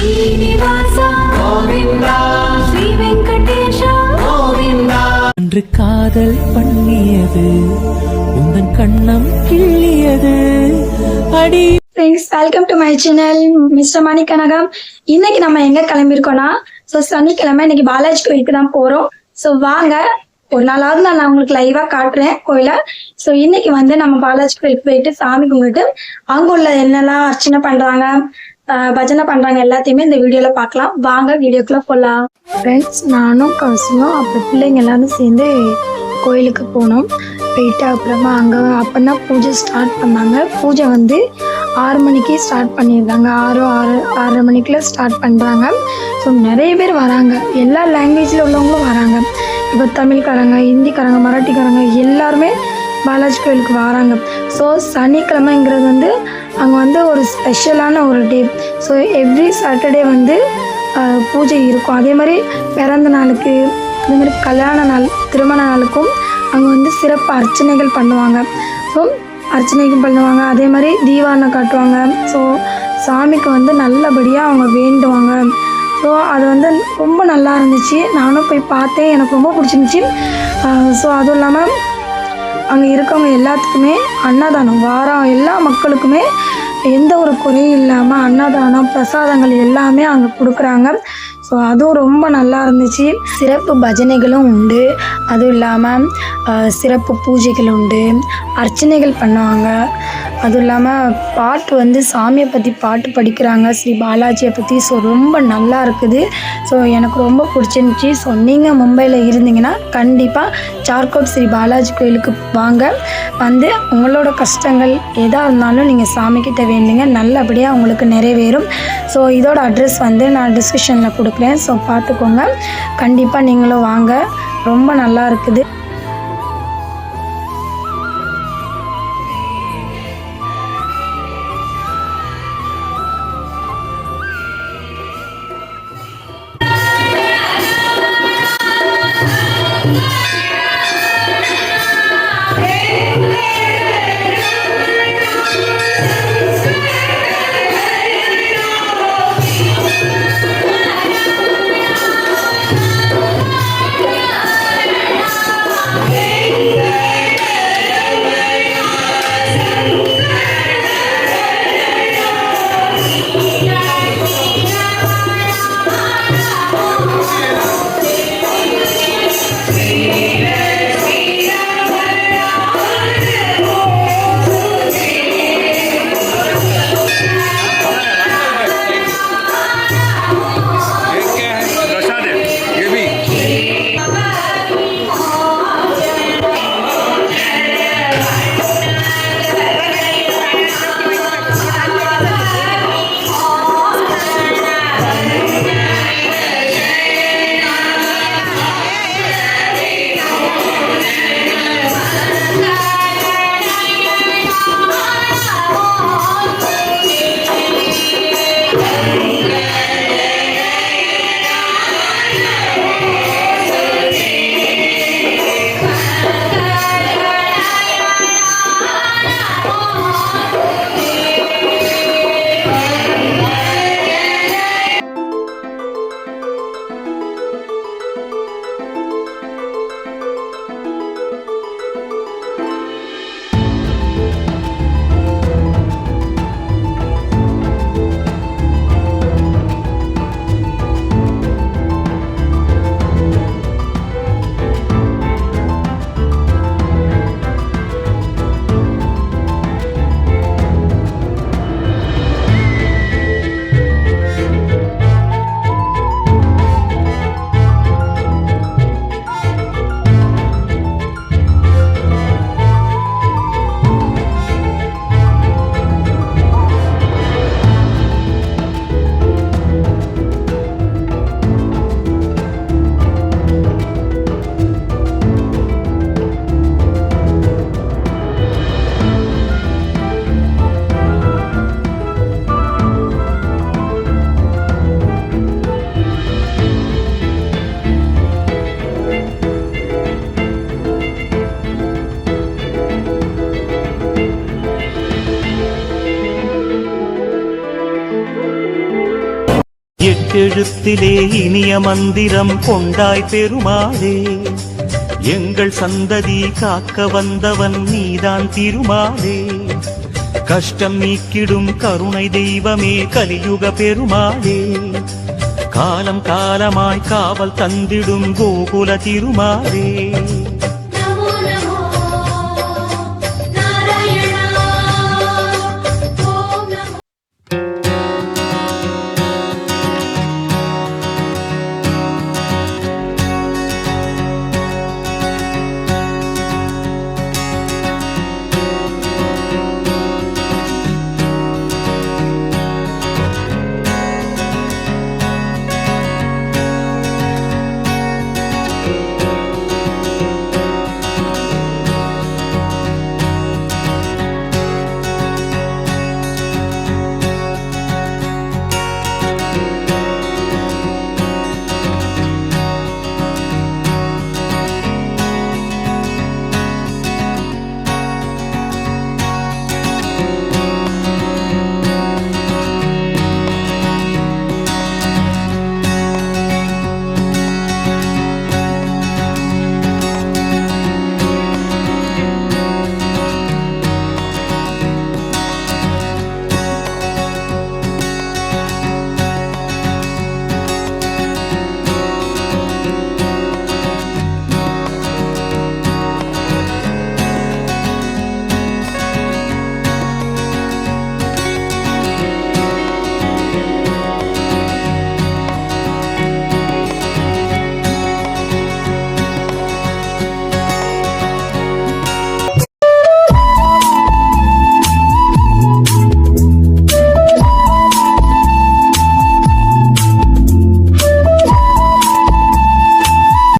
ஸ்ரீனிவாசா கோவிந்தா, ஸ்ரீ வெங்கடேஷா கோவிந்தா. அன்று காதல் பண்ணியது உந்தன் கண்ணம் கிள்ளியது அடி. Welcome to my channel mister Mani Kanagam. இன்னைக்கு நம்ம எங்க கிளம்பியிருக்கோம்னா, சனிக்கிழமை இன்னைக்கு பாலாஜி கோயிலுக்கு தான் போறோம். வாங்க, ஒரு நாளாவது நான் உங்களுக்கு லைவா காட்டுறேன் கோயில. இன்னைக்கு நம்ம பாலாஜி கோயிலுக்கு போயிட்டு சாமி கும்பிட்டு அங்க உள்ள என்னெல்லாம் அர்ச்சனை பண்றாங்க, பஜனை பண்றாங்க எல்லாத்தையுமே இந்த வீடியோல பார்க்கலாம். வாங்க வீடியோக்குள்ள போகலாம். ஃப்ரெண்ட்ஸ், நானும் கௌசியும் அப்புறம் பிள்ளைங்க எல்லாரும் சேர்ந்து கோயிலுக்கு போனோம். போயிட்டு அப்புறமா அங்கே அப்போதான் பூஜை ஸ்டார்ட் பண்ணாங்க. பூஜை 6 மணிக்கு ஸ்டார்ட் பண்ணிடுறாங்க. 6:30 மணிக்குள்ள ஸ்டார்ட் பண்ணுறாங்க. நிறைய பேர் வராங்க, எல்லா லாங்குவேஜில் உள்ளவங்களும் வராங்க. இப்போ தமிழ்காரங்க, ஹிந்திக்காரங்க, மராட்டிக்காரங்க எல்லாருமே பாலாஜி கோயிலுக்கு வராங்க. சனிக்கிழமைங்கிறது அங்கே ஒரு ஸ்பெஷலான ஒரு டே. எவ்ரி சாட்டர்டே பூஜை இருக்கும். அதே மாதிரி பிறந்த நாளுக்கு, அதே மாதிரி கல்யாண நாள், திருமண நாளுக்கும் அங்கே சிறப்பு அர்ச்சனைகள் பண்ணுவாங்க. அர்ச்சனைகள் பண்ணுவாங்க. அதே மாதிரி தீவாரணம் காட்டுவாங்க. சாமிக்கு நல்லபடியாக அவங்க வேண்டுவாங்க. அது ரொம்ப நல்லா இருந்துச்சு. நானும் போய் பார்த்தேன், எனக்கு ரொம்ப பிடிச்சிருந்துச்சி. அதுவும் இல்லாமல் அங்கே இருக்கவங்க எல்லாத்துக்குமே அன்னதானம், வாரம் எல்லா மக்களுக்குமே எந்த ஒரு குறையும் இல்லாமல் அன்னதானம், பிரசாதங்கள் எல்லாமே அங்கே கொடுக்குறாங்க. அதுவும் ரொம்ப நல்லா இருந்துச்சு. சிறப்பு பஜனைகளும் உண்டு. அதுவும் இல்லாமல் சிறப்பு பூஜைகள் உண்டு, அர்ச்சனைகள் பண்ணுவாங்க. அதுவும் இல்லாமல் பாட்டு சாமியை பற்றி பாட்டு படிக்கிறாங்க, ஸ்ரீ பாலாஜியை பற்றி. ரொம்ப நல்லா இருக்குது. எனக்கு ரொம்ப பிடிச்சிருந்துச்சி. நீங்கள் மும்பையில் இருந்தீங்கன்னா கண்டிப்பாக சார்கோப் ஸ்ரீ பாலாஜி கோயிலுக்கு வாங்க. உங்களோட கஷ்டங்கள் எதாக இருந்தாலும் நீங்கள் சாமிக்கிட்ட வேண்டுங்க, நல்லபடியாக உங்களுக்கு நிறைவேறும். இதோட அட்ரஸ் நான் டிஸ்கிரிப்ஷனில் கொடுக்குறேன். பார்த்துக்கோங்க. கண்டிப்பாக நீங்களும் வாங்க, ரொம்ப நல்லா இருக்குது. எட்டெழுத்திலே இனிய மந்திரம் கொண்டாய் பெருமாளே, எங்கள் சந்ததி காக்க வந்தவன் நீதான் திருமாலே. கஷ்டம் நீக்கிடும் கருணை தெய்வமே கலியுக பெருமாளே, காலம் காலமாய் காவல் தந்திடும் கோகுல திருமாலே.